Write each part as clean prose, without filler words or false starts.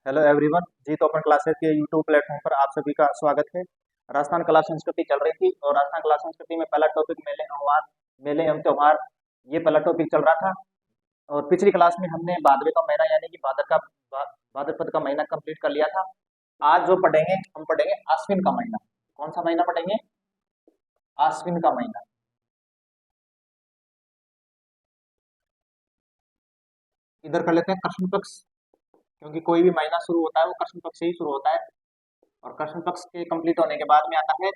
Hello everyone. Jeet open classes के YouTube platform पर आप सभी का स्वागत है। राजस्थान कला संस्कृति चल रही थी और राजस्थान कला संस्कृति में पहला टॉपिक मेले एवं त्योहार, ये पहला टॉपिक चल रहा था। और पिछली क्लास में हमने भादवे का महीना यानी कि भाद्रपद का महीना कंप्लीट कर लिया था। आज जो पढ़ेंगे हम पढ़ेंगे आश्विन का महीना। कौन सा महीना पढ़ेंगे? आश्विन का महीना। इधर कर लेते हैं कृष्ण पक्ष, क्योंकि कोई भी महीना शुरू होता है वो कृष्ण पक्ष से ही शुरू होता है। और कृष्ण पक्ष के कंप्लीट होने के बाद में आता है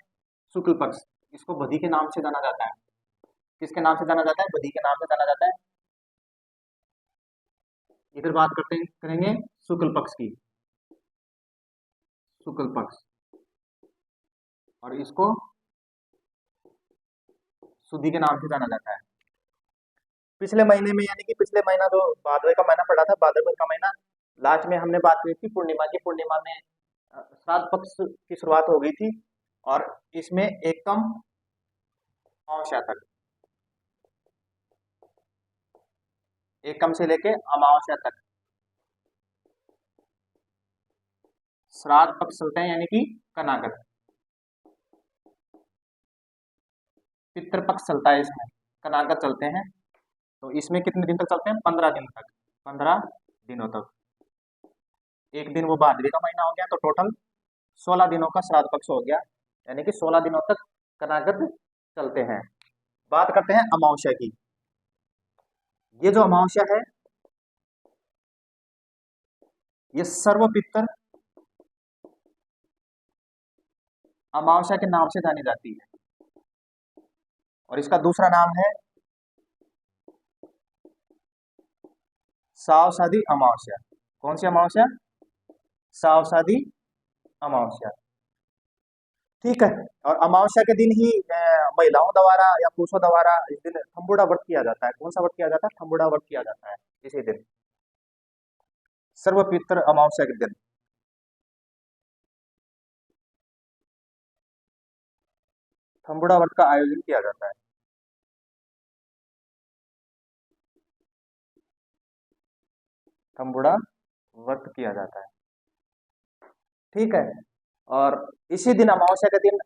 शुक्ल पक्ष। इसको बधी के नाम से जाना जाता है। किसके नाम से जाना जाता है? बधी के नाम से जाना जाता है। इधर बात करेंगे शुक्ल पक्ष की। शुक्ल पक्ष, और इसको शुद्धि के नाम से जाना जाता है। पिछले महीने में यानी कि पिछले महीना जो भादवे का महीना पड़ा था, भाद्रपद का महीना, लास्ट में हमने बात की थी पूर्णिमा की। पूर्णिमा में श्राद्ध पक्ष की शुरुआत हो गई थी और इसमें एकम अमावस्या तक, एकम से लेके अमावस्या तक श्राद्ध पक्ष चलते हैं, यानी कि कनागत। पितृपक्ष चलता है इसमें, कनागत चलते हैं। तो इसमें कितने दिन तक चलते हैं? 15 दिन तक। 15 दिनों तक। एक दिन वो भादवे का महीना हो गया, तो टोटल 16 दिनों का श्राद्ध पक्ष हो गया, यानी कि 16 दिनों तक कनागत चलते हैं। बात करते हैं अमावस्या की। ये जो अमावस्या है, ये सर्व पितर अमावस्या के नाम से जानी जाती है। और इसका दूसरा नाम है सावसादी अमावस्या। कौन सी अमावस्या? सावसादी अमावस्या। ठीक है। और अमावस्या के दिन ही महिलाओं द्वारा या पुरुषों द्वारा इस दिन थम्बुड़ा व्रत किया जाता है। कौन सा व्रत किया जाता है? थम्बुड़ा व्रत किया जाता है इसी दिन, सर्व पितर अमावस्या के दिन। थम्बुड़ा व्रत का आयोजन किया जाता है। थम्बुड़ा व्रत किया जाता है। ठीक है। और इसी दिन अमावस्या के दिन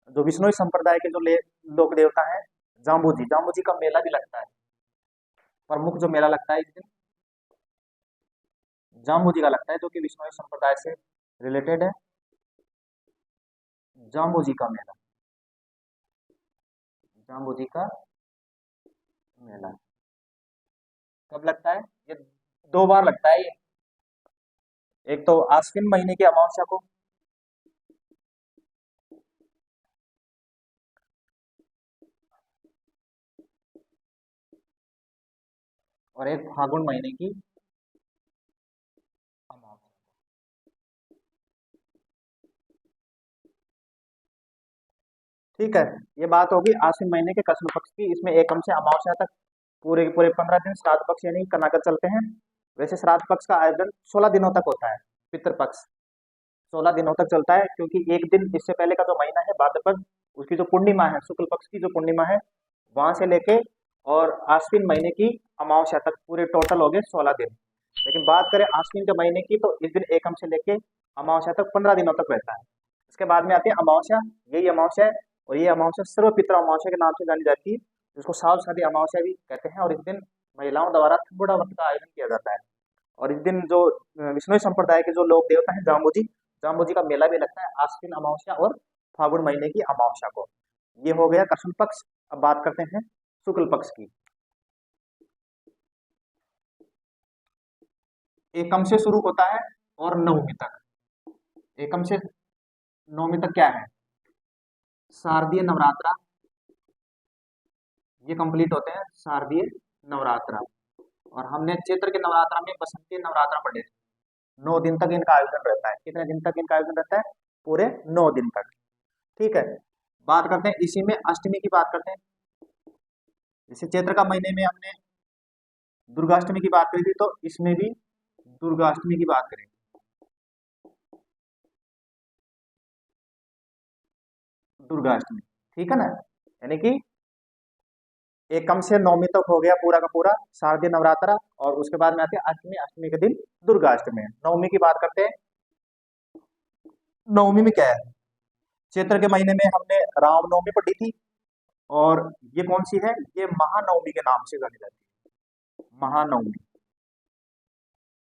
जो विष्णु संप्रदाय के जो लोक देवता हैं, जाम्बू जी का मेला भी लगता है। प्रमुख जो मेला लगता है इस दिन जाम्बू जी का लगता है, जो कि विष्णु संप्रदाय से रिलेटेड है। जाम्बू जी का मेला, जाम्बू जी का मेला कब लगता है? ये 2 बार लगता है ये। एक तो आश्विन महीने की अमावस्या को, और एक फागुन महीने की अमावस्या। ठीक है। ये बात होगी आश्विन महीने के कृष्ण पक्ष की। इसमें एकम से अमावस्या तक पूरे के पूरे 15 दिन श्राद्ध पक्ष यानी कनागत चलते हैं। वैसे श्राद्ध पक्ष का आयोजन 16 दिनों तक होता है। पितृपक्ष 16 दिनों तक चलता है, क्योंकि एक दिन इससे पहले का जो महीना है भाद्रपद, उसकी जो पूर्णिमा है, शुक्ल पक्ष की जो पूर्णिमा है, वहां से लेके और आश्विन महीने की अमावस्या तक पूरे टोटल हो गए 16 दिन। लेकिन बात करें आश्विन के महीने की, तो इस दिन एकम से लेके अमावस्या तक 15 दिनों तक रहता है। इसके बाद में आती है अमावस्या। यही अमावस्या है, और ये अमावस्या सर्व पितृ अमावस्या के नाम से जानी जाती है, जिसको साव शादी अमावस्या भी कहते हैं। और इस दिन महिलाओं द्वारा थम्बुड़ा व्रत का आयोजन किया जाता है। और इस दिन जो विष्णु संप्रदाय के जो लोग देवता हैं, जाम्बू जी का मेला भी लगता है आश्विन अमावस्या और फागुन महीने की अमावस्या को। ये हो गया कृष्ण पक्ष। अब बात करते हैं शुक्ल पक्ष की। एकम से शुरू होता है और नवमी तक। एकम से नवमी तक क्या है? शारदीय नवरात्रा, ये कंप्लीट होते हैं शारदीय नवरात्रा। और हमने चैत्र के नवरात्रा में बसंती नवरात्रा पढ़े थे। 9 दिन तक इनका आयोजन रहता है। कितने दिन तक इनका आयोजन रहता है? पूरे 9 दिन तक। ठीक है। बात करते हैं इसी में अष्टमी की बात करते हैं। जैसे चैत्र का महीने में हमने दुर्गाष्टमी की बात करी थी, तो इसमें भी दुर्गाष्टमी की बात करें। दुर्गाष्टमी, ठीक है ना? यानी कि एकम से नवमी तक हो गया पूरा का पूरा शारदीय नवरात्रा, और उसके बाद में आती है अष्टमी, अष्टमी के दिन दुर्गा अष्टमी। नवमी की बात करते हैं। नवमी में क्या है, चैत्र के महीने में हमने रामनवमी पढ़ी थी, और ये कौन सी है, ये महानवमी के नाम से जानी जाती है, महानवमी,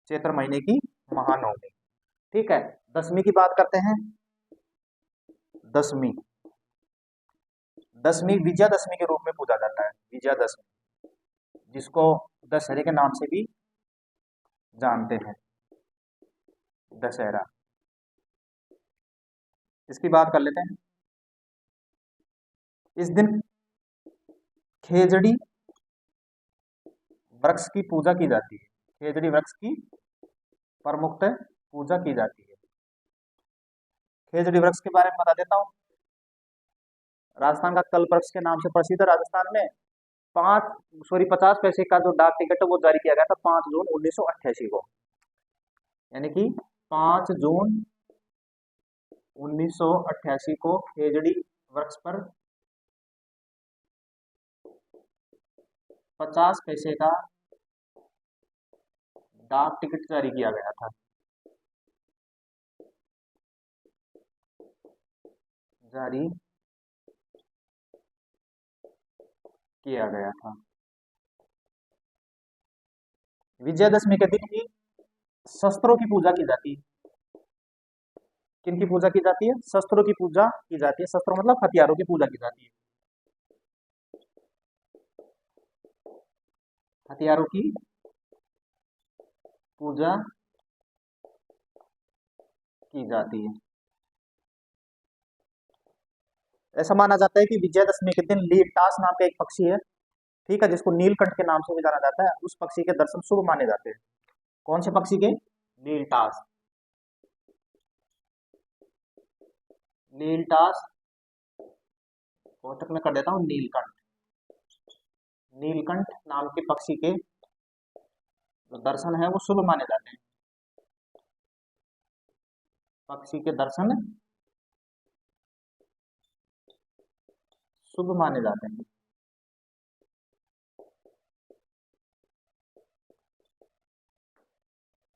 चैत्र महीने की महानवमी। ठीक है। दसवीं की बात करते हैं। दसवीं, दसवीं विजयादशमी के रूप में पूजा जाता है, विजयादशमी, जिसको दशहरे के नाम से भी जानते हैं, दशहरा। इसकी बात कर लेते हैं। इस दिन खेजड़ी वृक्ष की पूजा की जाती है, खेजड़ी वृक्ष की प्रमुखतः पूजा की जाती है। खेजड़ी वृक्ष के बारे में बता देता हूँ। राजस्थान का कल्प वृक्ष के नाम से प्रसिद्ध है। राजस्थान में 50 पैसे का जो डाक टिकट है वो जारी किया गया था 5 जून 1988 को, यानी कि 5 जून 1988 को खेजड़ी वृक्ष पर 50 पैसे का डाक टिकट जारी किया गया था, जारी किया गया था। विजयादशमी के दिन ही शस्त्रों की पूजा की जाती है। किन की पूजा की जाती है, शस्त्रों की पूजा की जाती है। शस्त्र मतलब हथियारों की पूजा की जाती है, हथियारों की पूजा की जाती है। ऐसा माना जाता है कि विजयादशमी के दिन लीलटास नाम का एक पक्षी है, ठीक है, जिसको नीलकंठ के नाम से भी जाना जाता है, उस पक्षी के दर्शन शुभ माने जाते हैं। कौन से पक्षी के, नीलटास, नीलटास, कोष्टक में कर देता हूं नीलकंठ, नीलकंठ नाम के पक्षी के जो दर्शन है वो शुभ माने जाते हैं, पक्षी के दर्शन शुभ माने जाते हैं।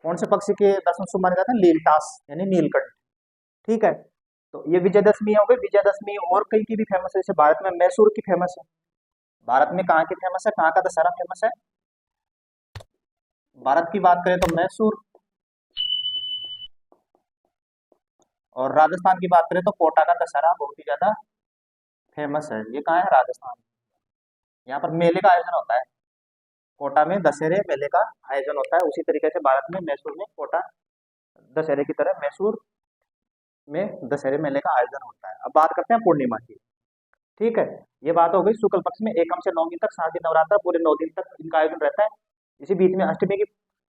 कौन से पक्षी के दर्शन शुभ माने जाते हैं, लीलटास यानी नीलकंठ। ठीक है। तो ये विजयदशमी हो गई। विजयदशमी और कई की भी फेमस है, जैसे भारत में मैसूर की फेमस है। भारत में कहाँ की फेमस है, कहाँ का दशहरा फेमस है, भारत की बात करें तो मैसूर, और राजस्थान की बात करें तो कोटा का दशहरा बहुत ही ज्यादा फेमस है। ये कहाँ है, राजस्थान। यहाँ पर मेले का आयोजन होता है, कोटा में दशहरे मेले का आयोजन होता है। उसी तरीके से भारत में मैसूर में कोटा दशहरे की तरह मैसूर में दशहरे मेले का आयोजन होता है। अब बात करते हैं पूर्णिमा की। ठीक है। ये बात हो गई शुक्ल पक्ष में एकम से नवमी तक शारदीय नवरात्र पूरे 9 दिन तक इनका आयोजन रहता है। इसी बीच में अष्टमी की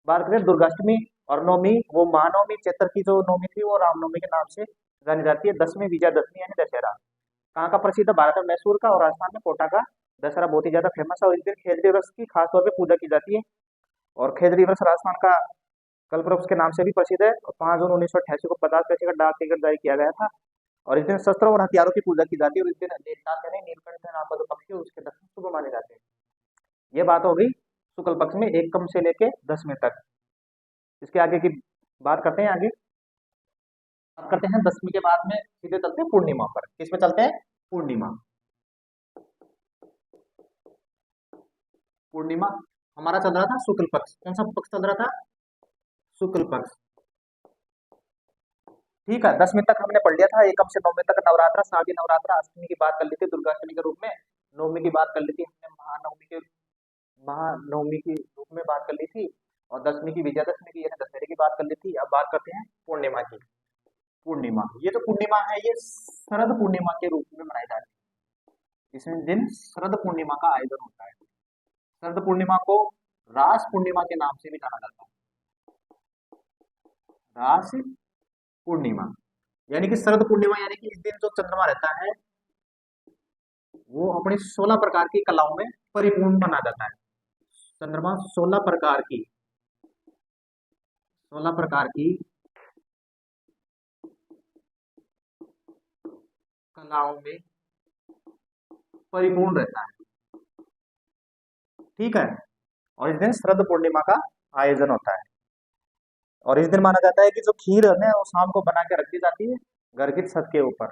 बात करें, दुर्गाष्टमी और नवमी, वो महानवमी चैत्र की जो नवमी थी वो रामनवमी के नाम से जानी जाती है। 10वीं विजयादशमी यानी दशहरा कहाँ का प्रसिद्ध है, भारत में मैसूर का, और राजस्थान में कोटा का दशहरा बहुत ही ज्यादा फेमस है। और इस दिन खेजड़ी वृक्ष की खास तौर पर पूजा की जाती है, और खेजड़ी वृक्ष राजस्थान का कल्पवृक्ष के नाम से भी प्रसिद्ध है। और 5 जून 1988 को 50 पैसे का डाक टिकट जारी किया गया था, और इस दिन शस्त्रों और हथियारों की पूजा की जाती है। और इस दिन नीलनाथ यानी नीलकंठ नाम का जो पक्षी है उसके दर्शन शुभ माने जाते हैं। ये बात हो गई शुक्ल पक्ष में एकम से लेके 10वें तक। इसके आगे की बात करते हैं। आगे बात करते हैं 10वीं के बाद में सीधे चलते हैं पूर्णिमा पर। किस में चलते हैं, पूर्णिमा। पूर्णिमा हमारा चल रहा था शुक्ल पक्ष, कौन सा पक्ष चल रहा था, शुक्ल पक्ष। ठीक है। 10वीं तक हमने पढ़ लिया था, एकम से 9वीं तक नवरात्र, शारदीय नवरात्र, अष्टमी की बात कर ली थी दुर्गाष्टमी के रूप में, नवमी की बात कर ली थी हमने महानवमी के रूप में बात कर ली थी, और 10वीं की विजयादशमी की यानी दशहरे की बात कर ली थी। अब बात करते हैं पूर्णिमा की। पूर्णिमा, ये जो पूर्णिमा है ये शरद पूर्णिमा के रूप में मनाई जाती है। इस दिन शरद पूर्णिमा का आयोजन होता है। शरद पूर्णिमा को रास पूर्णिमा के नाम से भी जाना जाता है, रास पूर्णिमा, यानी कि शरद पूर्णिमा यानी कि इस दिन जो चंद्रमा रहता है वो अपनी 16 प्रकार की कलाओं में परिपूर्ण माना जाता है। चंद्रमा 16 प्रकार की कलाओं में परिपूर्ण रहता है। ठीक है। और इस दिन श्रद्ध पूर्णिमा का आयोजन होता है। और इस दिन माना जाता है कि जो खीर है ना वो शाम को बना के रख दी जाती है घर की छत के ऊपर,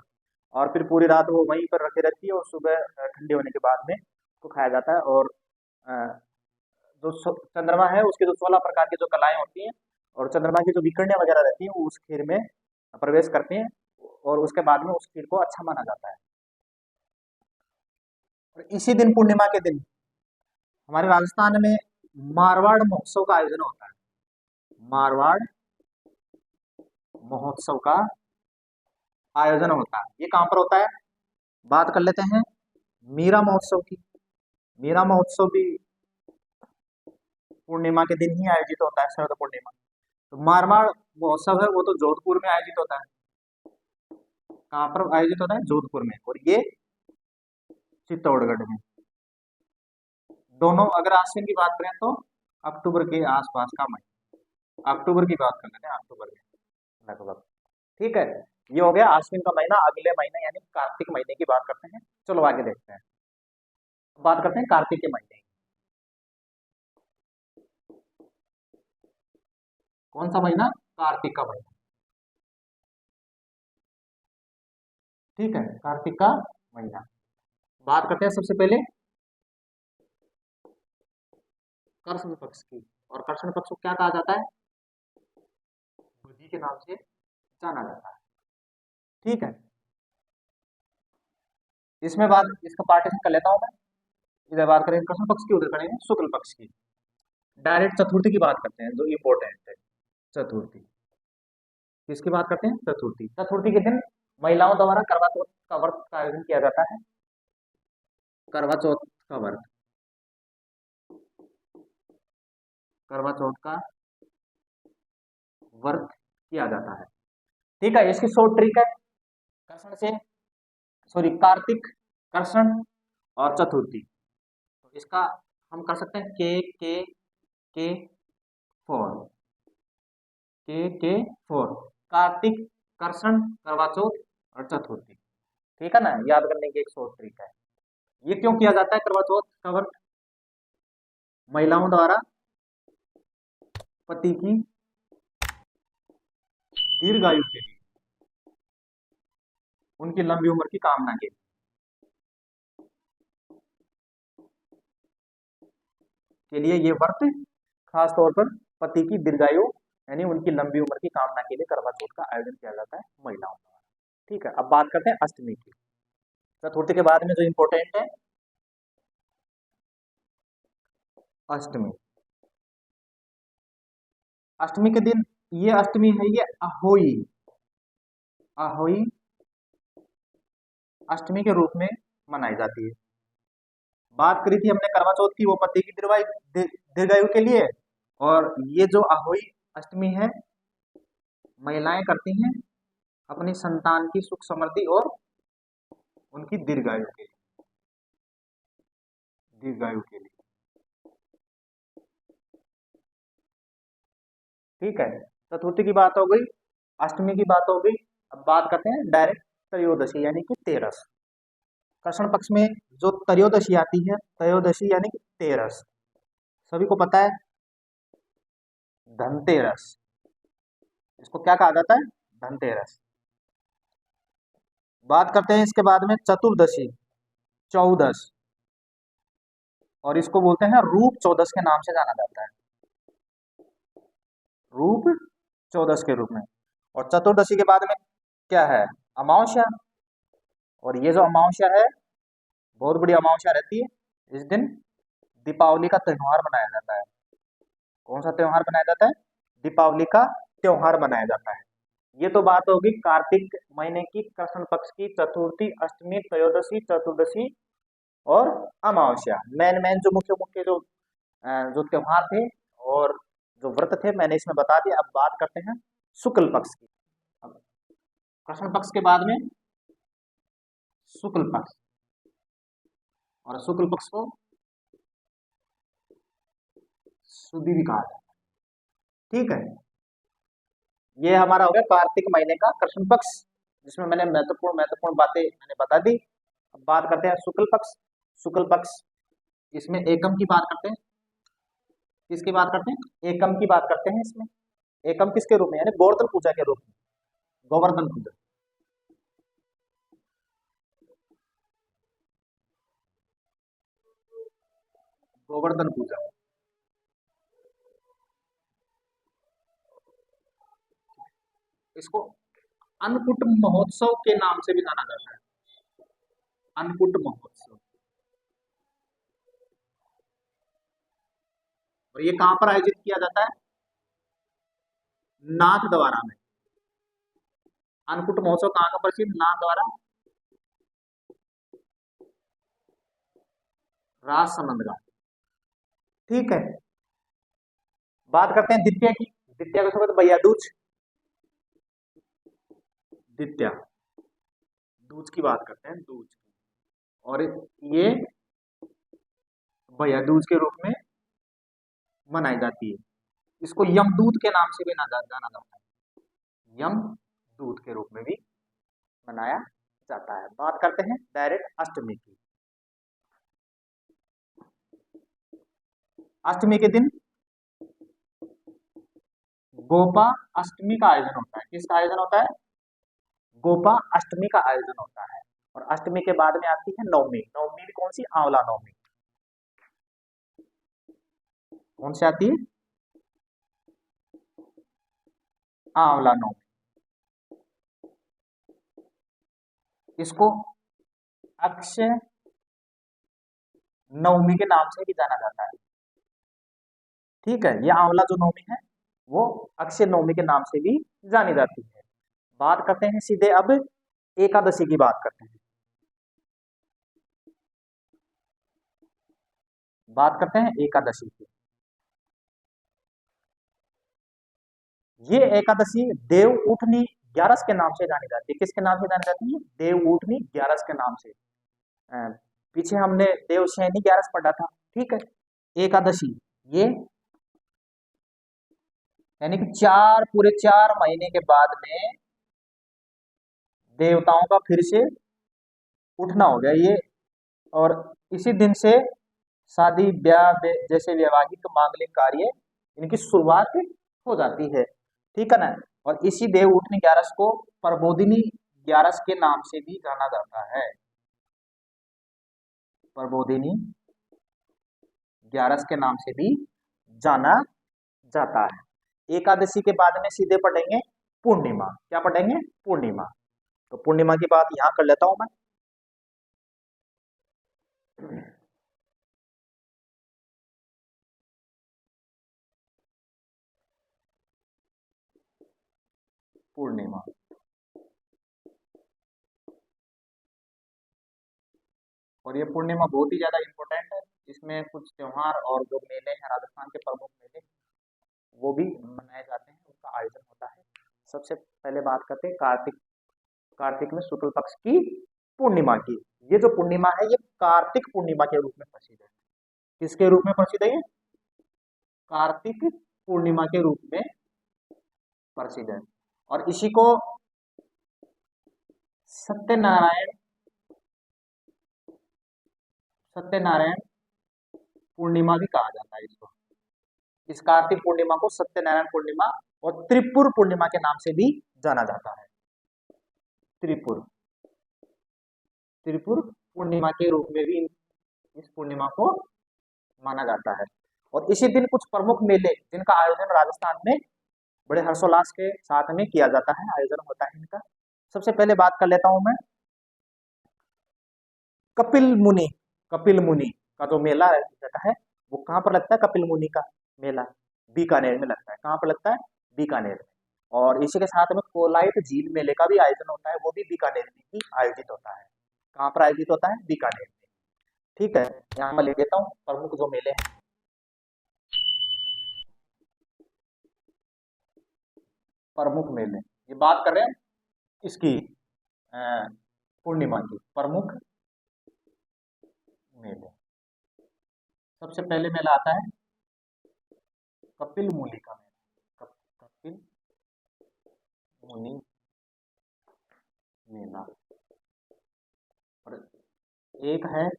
और फिर पूरी रात वो वहीं पर रखी रहती है, और सुबह ठंडी होने के बाद में उसको खाया जाता है। और अ, जो चंद्रमा है उसके जो 16 प्रकार की जो कलाएं होती हैं और चंद्रमा की जो विकिरणें वगैरह रहती हैं वो उस खीर में प्रवेश करती हैं, और उसके बाद में उस खीर को अच्छा माना जाता है। और इसी दिन पूर्णिमा के दिन हमारे राजस्थान में मारवाड़ महोत्सव का आयोजन होता है। मारवाड़ महोत्सव का आयोजन होता है, ये कहाँ पर होता है? बात कर लेते हैं मीरा महोत्सव की। मीरा महोत्सव भी पूर्णिमा के दिन ही आयोजित होता है, शरद पूर्णिमा। तो मारवाड़ महोत्सव है वो तो जोधपुर में आयोजित होता है। कहाँ पर आयोजित होता है? जोधपुर में। और ये चित्तौड़गढ़ में। दोनों अगर आश्विन की बात करें तो अक्टूबर के आसपास का महीना, अक्टूबर की बात कर लेते हैं, अक्टूबर में लगभग। ठीक है, ये हो गया आश्विन का महीना। अगले महीने यानी कार्तिक महीने की बात करते हैं। चलो आगे देखते हैं, बात करते हैं कार्तिक के महीने। कौन सा महीना? कार्तिक का महीना। ठीक है, कार्तिक का महीना। बात करते हैं सबसे पहले कृष्ण पक्ष की। और कृष्ण पक्ष को क्या कहा जाता है? बुद्धि के नाम से जाना जाता है। ठीक है, इसमें बात, इसका पार्टीशन कर लेता हूं मैं। इधर बात करेंगे कृष्ण पक्ष की, उधर करेंगे शुक्ल पक्ष की। डायरेक्ट चतुर्थी की बात करते हैं जो इम्पोर्टेंट है। चतुर्थी किसकी बात करते हैं? चतुर्थी। चतुर्थी के दिन महिलाओं द्वारा करवा चौथ का व्रत का आयोजन किया जाता है। करवा चौथ का व्रत, करवा चौथ का व्रत किया जाता है। ठीक है, इसकी शॉर्ट ट्रिक है कृष्ण से, सॉरी कार्तिक, कृष्ण और चतुर्थी। तो इसका हम कर सकते हैं के फोर, के फोर, कार्तिक, कृष्ण, करवा चौथ और चतुर्थी। ठीक है ना, याद करने की एक शॉर्ट ट्रिक है। ये क्यों किया जाता है करवा चौथ का व्रत? महिलाओं द्वारा पति की दीर्घायु के लिए, उनकी लंबी उम्र की कामना के लिए ये व्रत खास तौर पर पति की दीर्घायु यानी उनकी लंबी उम्र की कामना के लिए करवा चौथ का आयोजन किया जाता है महिलाओं द्वारा। ठीक है, अब बात करते हैं अष्टमी की। चतुर्थी के बाद में जो इंपॉर्टेंट है अष्टमी। अष्टमी के दिन, ये अष्टमी है ये अहोई, अहोई अष्टमी के रूप में मनाई जाती है। बात करी थी हमने करवा चौथ की, वो पति की दीर्घायु के लिए। और ये जो अहोई अष्टमी है महिलाएं करती हैं अपनी संतान की सुख समृद्धि और उनकी दीर्घायु के लिए, दीर्घायु के लिए। ठीक है, चतुर्थी की बात हो गई, अष्टमी की बात हो गई। अब बात करते हैं डायरेक्ट त्रयोदशी यानी कि तेरस। कृष्ण पक्ष में जो त्रयोदशी आती है, त्रयोदशी यानी कि तेरस, सभी को पता है धनतेरस। इसको क्या कहा जाता है? धनतेरस। बात करते हैं इसके बाद में चतुर्दशी, चौदस, और इसको बोलते हैं रूप चौदस के नाम से जाना जाता है, रूप चौदस के रूप में। और चतुर्दशी के बाद में क्या है? अमावस्या। और ये जो अमावस्या है बहुत बड़ी अमावस्या रहती है। इस दिन दीपावली का त्योहार मनाया जाता है। कौन सा त्योहार मनाया जाता है? दीपावली का त्योहार मनाया जाता है। ये तो बात होगी कार्तिक महीने की कृष्ण पक्ष की चतुर्थी, अष्टमी, त्रयोदशी, चतुर्दशी और अमावस्या। मेन मेन जो मुख्य मुख्य जो त्योहार थे और जो व्रत थे मैंने इसमें बता दिया। अब बात करते हैं शुक्ल पक्ष की। अब कृष्ण पक्ष के बाद में शुक्ल पक्ष, और शुक्ल पक्ष को शुद्धि भी कहा जाता है। ठीक है, ये हमारा हो गया कार्तिक महीने का कृष्ण पक्ष, जिसमें मैंने महत्वपूर्ण महत्वपूर्ण बातें मैंने बता दी। अब बात करते हैं शुक्ल पक्ष। शुक्ल पक्ष इसमें एकम की बात करते हैं। किसकी बात करते हैं? एकम की बात करते हैं इसमें। एकम किसके रूप में? यानी गोवर्धन पूजा के रूप में। गोवर्धन पूजा। गोवर्धन पूजा। इसको अन्नकूट महोत्सव के नाम से भी जाना जाता है। अन्नकूट महोत्सव। और ये कहां पर आयोजित किया जाता है? नाथ द्वारा में। अन्नकूट महोत्सव कहाँ का प्रसिद्ध? नाथ द्वारा, राजसमंद का। ठीक है। बात करते हैं द्वितीय की। द्वितीय का शब्द भैया दूज। द्वितीय दूज की बात करते हैं, दूज की। और ये भैया दूज के रूप में मनाई जाती है। इसको यमदूत के नाम से भी जाना जाता है। यमदूत के रूप में भी मनाया जाता है। बात करते हैं डायरेक्ट अष्टमी की। अष्टमी के दिन गोपा अष्टमी का आयोजन होता है। किसका आयोजन होता है? गोपा अष्टमी का आयोजन होता है। और अष्टमी के बाद में आती है नवमी। नवमी भी कौन सी? आंवला नवमी। कौन सी आती है? आंवला नवमी। इसको अक्षय नवमी के नाम से भी जाना जाता है। ठीक है। ये आंवला जो नवमी है वो अक्षय नवमी के नाम से भी जानी जाती है। बात करते हैं सीधे अब एकादशी की बात करते हैं। बात करते हैं एकादशी की। ये एकादशी देव उठनी ग्यारस के नाम से जानी जाती है। किसके नाम से जानी जाती है? देव उठनी ग्यारस के नाम से। अ, पीछे हमने देवशयनी ग्यारस पढ़ा था। ठीक है। एकादशी ये यानी कि पूरे 4 महीने के बाद में देवताओं का फिर से उठना हो गया ये। और इसी दिन से शादी ब्याह जैसे वैवाहिक मांगलिक कार्य इनकी शुरुआत हो जाती है। ठीक है ना। और इसी देव उठनी ग्यारस को प्रबोधिनी ग्यारस के नाम से भी जाना जाता है। प्रबोधिनी ग्यारस के नाम से भी जाना जाता है। एकादशी के बाद में सीधे पढ़ेंगे पूर्णिमा। क्या पढ़ेंगे? पूर्णिमा। तो पूर्णिमा की बात यहां कर लेता हूं मैं। पूर्णिमा। और ये पूर्णिमा बहुत ही ज्यादा इंपॉर्टेंट है। इसमें कुछ त्योहार और जो मेले हैं राजस्थान के प्रमुख मेले वो भी मनाए जाते हैं, उनका आयोजन होता है। सबसे पहले बात करते हैं कार्तिक। कार्तिक में शुक्ल पक्ष की पूर्णिमा की। ये जो पूर्णिमा है ये कार्तिक पूर्णिमा के रूप में प्रसिद्ध है। किसके रूप में प्रसिद्ध है? ये कार्तिक पूर्णिमा के रूप में प्रसिद्ध है। और इसी को सत्यनारायण सत्यनारायण पूर्णिमा भी कहा जाता है इसको। इस कार्तिक पूर्णिमा को सत्यनारायण पूर्णिमा और त्रिपुर पूर्णिमा के नाम से भी जाना जाता है। त्रिपुर त्रिपुर पूर्णिमा के रूप में भी इस पूर्णिमा को माना जाता है। और इसी दिन कुछ प्रमुख मेले जिनका आयोजन राजस्थान में बड़े हर्षोल्लास के साथ में किया जाता है, आयोजन होता है इनका। सबसे पहले बात कर लेता हूं मैं कपिल मुनि। कपिल मुनि का जो मेला रहता है वो कहाँ पर लगता है? कपिल मुनि का मेला बीकानेर में लगता है। कहाँ पर लगता है? बीकानेर में। और इसी के साथ में कोलाइट झील मेले का भी आयोजन होता है, वो भी बीकानेर में ही आयोजित होता है। कहाँ पर आयोजित होता है? बीकानेर में। ठीक है। यहाँ मैं लिख देता हूँ प्रमुख जो मेले हैं। प्रमुख मेले ये बात कर रहे हैं इसकी अ, पूर्णिमा की प्रमुख मेले। सबसे पहले मेला आता है कपिल मुनि का मेला। कपिल मुनि मेला। और एक है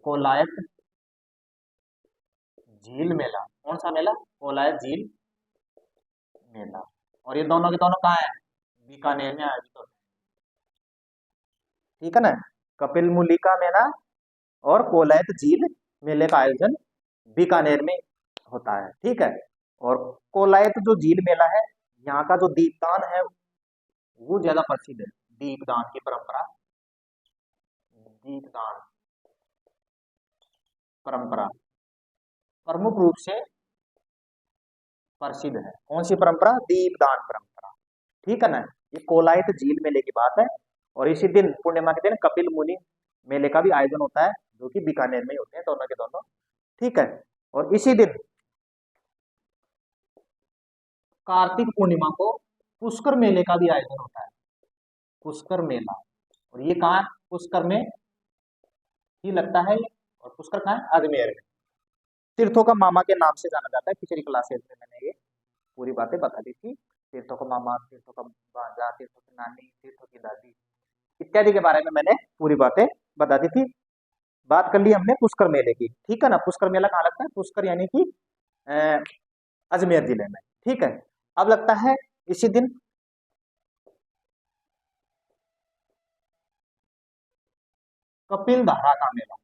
कोलायत झील मेला। कौन सा मेला? कोलायत झील मेला। और ये दोनों के दोनों कहाँ है? बीकानेर में आयोजित होते हैं। ठीक है ना? कपिल मुनि का मेला और कोलायत झील मेले का आयोजन बीकानेर में होता है। ठीक है। और कोलायत जो झील मेला है, यहाँ का जो दीपदान है वो ज्यादा प्रसिद्ध है। दीपदान की परंपरा, दीपदान परंपरा प्रमुख रूप से प्रसिद्ध है। कौन सी परंपरा? दीपदान परंपरा। ठीक है ना? ये कोलायत झील मेले की बात है। और इसी दिन पूर्णिमा के दिन कपिल मुनि मेले का भी आयोजन होता है, जो कि बीकानेर में होते हैं दोनों के दोनों। ठीक है। और इसी दिन कार्तिक पूर्णिमा को पुष्कर मेले का भी आयोजन होता है। पुष्कर मेला। और ये कहाँ है? पुष्कर में ही लगता है। और पुष्कर कहाँ है? अजमेर में। तीर्थों का मामा के नाम से जाना जाता है। पिछली क्लासेज में मैंने ये पूरी बातें बता दी थी। तीर्थों का मामा, तीर्थों का भांजा, तीर्थों की नानी, तीर्थों की दादी इत्यादि के बारे में मैंने पूरी बातें बता दी थी। बात कर ली हमने पुष्कर मेले की। ठीक है ना? पुष्कर मेला कहाँ लगता है? पुष्कर यानी कि अजमेर जिले में। ठीक है। अब लगता है इसी दिन कपिल धारा का मेला।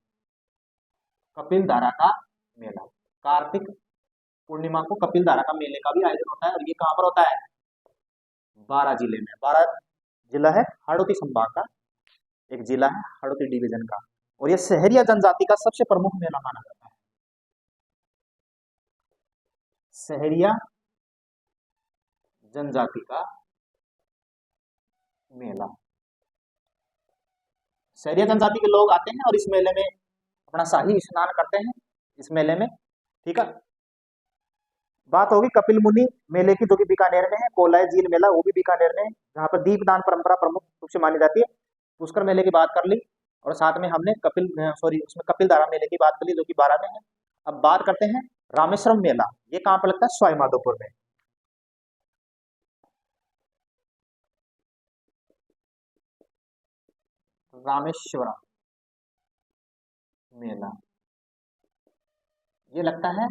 कपिल धारा का मेला। कार्तिक पूर्णिमा को कपिल धारा का मेले का भी आयोजन होता है। और ये कहाँ पर होता है? बारां जिले में। बारां जिला है हाड़ौती संभाग का एक जिला है, हाड़ौती डिवीजन का। और ये सहरिया जनजाति का सबसे प्रमुख मेला माना जाता है। सहरिया जनजाति का मेला। सहरिया जनजाति के लोग आते हैं और इस मेले में अपना शाही स्नान करते हैं इस मेले में। ठीक है। बात होगी कपिल मुनि मेले की, जो कि बीकानेर में है। कोलायत झील मेला वो भी बीकानेर में है, जहाँ पर दीपदान परंपरा प्रमुख रूप से मानी जाती है। पुष्कर मेले की बात कर ली और साथ में हमने उसमें कपिल धारा मेले की बात कर ली, जो कि बारां में है। अब बात करते हैं रामेश्वरम मेला। ये कहाँ पर लगता है? सवाई माधोपुर में। रामेश्वरम मेला ये लगता है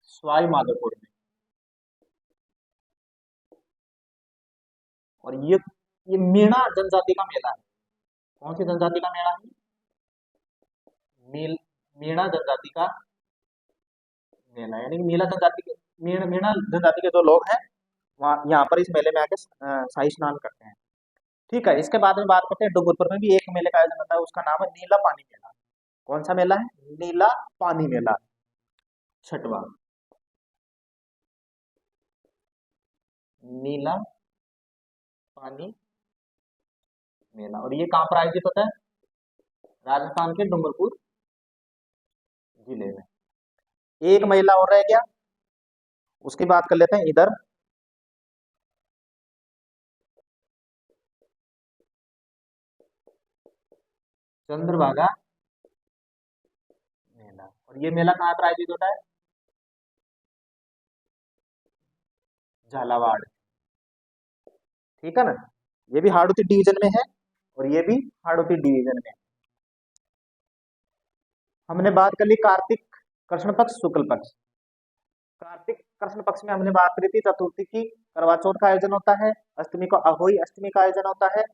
सवाई माधोपुर में। और ये मीणा जनजाति का मेला है। कौन सी जनजाति का मेला है? मील मीणा जनजाति का मेला। यानी कि मीणा जनजाति के मीणा जनजाति के जो लोग हैं वहाँ यहाँ पर इस मेले में आके शाही स्नान करते हैं। ठीक है। इसके बाद में बात करते हैं डूंगरपुर में भी एक मेले का आयोजन होता है, उसका नाम है नीला पानी मेला। कौन सा मेला है? नीला पानी मेला। छठवा नीला पानी मेला। और ये कहाँ पर आयोजित होता है? राजस्थान के डूंगरपुर जिले में। एक महिला और रह गया, उसकी बात कर लेते हैं इधर। चंद्रभागा मेला। और ये मेला कहाँ पर आयोजित होता है? झालावाड़। ठीक है ना? ये भी हाड़ौती डिवीजन में है और ये भी हाड़ौती डिवीजन में। हमने बात कर ली कार्तिक कृष्ण पक्ष शुक्ल पक्ष। कार्तिक कृष्ण पक्ष में हमने बात करी थी चतुर्थी की करवा चौथ का आयोजन होता है। अष्टमी को अहोई अष्टमी का आयोजन होता है।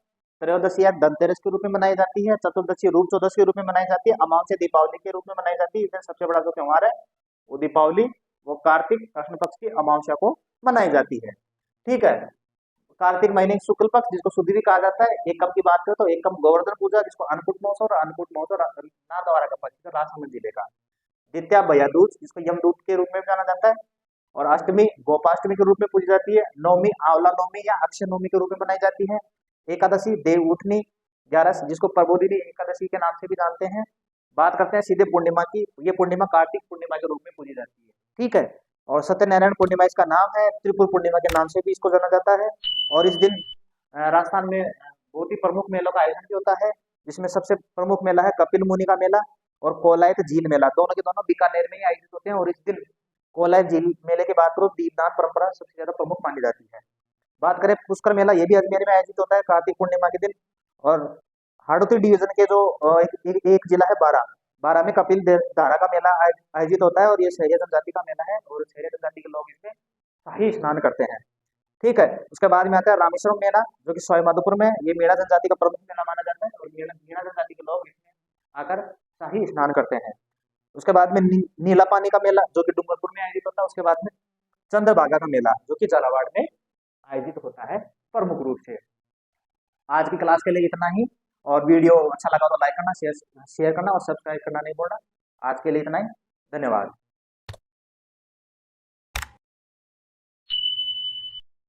त्रयोदशी या धनतेरस के रूप में मनाई जाती है। चतुर्दशी रूप चौदस के रूप में मनाई जाती है। अमावस्या दीपावली के रूप में मनाई जाती है। इस दिन सबसे बड़ा जो त्योहार है वो दीपावली, वो कार्तिक कृष्ण पक्ष की अमावस्या को मनाई जाती है। ठीक है। कार्तिक महीने की शुक्ल पक्ष, जिसको शुद्धि भी कहा जाता है। एकम की बात करें तो एकम गोवर्धन पूजा, जिसको अन्नकूट महोत्सव, और अन्नकूट महोत्सव नाथद्वारा का पक्ष राजसमंद जिले का। द्वितीया भैया दूज, जिसको यमदूत के रूप में जाना जाता है। और अष्टमी गोपाष्टमी के रूप में पूजी जाती है। नवमी आंवला नवमी या अक्षय नवमी के रूप में बनाई जाती है। एकादशी देव उठनी 11, जिसको प्रबोधिनी एकादशी के नाम से भी जानते हैं। बात करते हैं सीधे पूर्णिमा की। ये पूर्णिमा कार्तिक पूर्णिमा के रूप में पूजी जाती है। ठीक है। और सत्यनारायण पूर्णिमा इसका नाम है। त्रिपुर पूर्णिमा के नाम से भी इसको जाना जाता है। और इस दिन राजस्थान में बहुत ही प्रमुख मेलों का आयोजन भी होता है, जिसमें सबसे प्रमुख मेला है कपिल मुनि का मेला और कोलायत झील मेला। दोनों के दोनों बीकानेर में ही आयोजित होते हैं। और इस दिन कोलायत झील मेले की बात करो, दीपदान परंपरा सबसे ज्यादा प्रमुख मानी जाती है। बात करें पुष्कर मेला, ये भी अजमेर में आयोजित होता है कार्तिक पूर्णिमा के दिन। और हाड़ौती डिवीजन के जो एक जिला है बारां, 12 में कपिल धारा का मेला आयोजित होता है, और ये शहरिया जनजाति का मेला है, और शहरिया जनजाति के लोग इसमें शाही स्नान करते हैं। ठीक है। उसके बाद में आता है रामेश्वरम मेला, जो कि सवाई माधोपुर में है। ये मेरा जनजाति का प्रमुख मेला माना जाता है, और मीणा जनजाति के लोग इसमें आकर शाही स्नान करते हैं। उसके बाद में नीला पानी का मेला, जो कि डूंगरपुर में आयोजित होता है। उसके बाद में चंद्रभागा का मेला, जो कि झालावाड़ में आयोजित होता है प्रमुख रूप से। आज की क्लास के लिए इतना ही। और वीडियो अच्छा लगा तो लाइक करना, शेयर शेयर करना, और सब्सक्राइब करना नहीं भूलना। आज के लिए इतना ही। धन्यवाद।